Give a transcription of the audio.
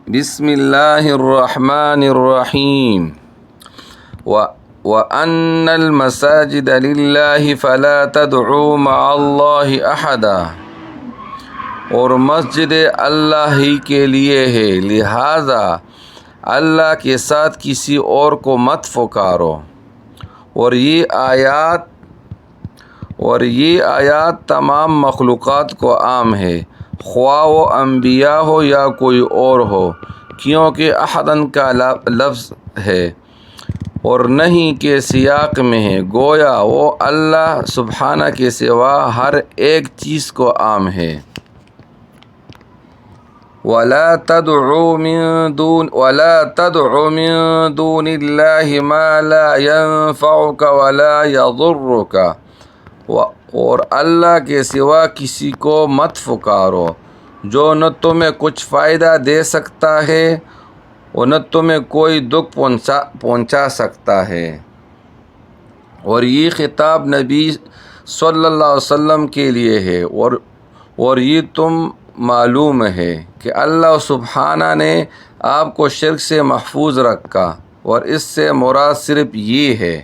بسم اللہ الرحمن الرحیم وَأَنَّ الْمَسَاجِدَ لِلَّهِ فَلَا تَدْعُوا مَعَ اللَّهِ أَحَدًا، اور مسجد اللہ ہی کے لیے ہے، لہذا اللہ کے ساتھ کسی اور کو مت پکارو۔ اور یہ آیات تمام مخلوقات کو عام ہے، خواہ وہ انبیاء ہو یا کوئی اور ہو، کیونکہ احدن کا لفظ ہے اور نہیں کے سیاق میں ہے، گویا وہ اللہ سبحانہ کے سوا ہر ایک چیز کو عام ہے۔ وَلَا تَدْعُ مِن دُونِ اللَّهِ مَا لَا يَنفَعُكَ وَلَا يَضُرُّكَ، اور اللہ کے سوا کسی کو مت پکارو جو نہ تمہیں کچھ فائدہ دے سکتا ہے اور نہ تمہیں کوئی دکھ پہنچا سکتا ہے۔ اور یہ خطاب نبی صلی اللہ علیہ وسلم کے لیے ہے، اور یہ تم معلوم ہے کہ اللہ سبحانہ نے آپ کو شرک سے محفوظ رکھا، اور اس سے مراد صرف یہ ہے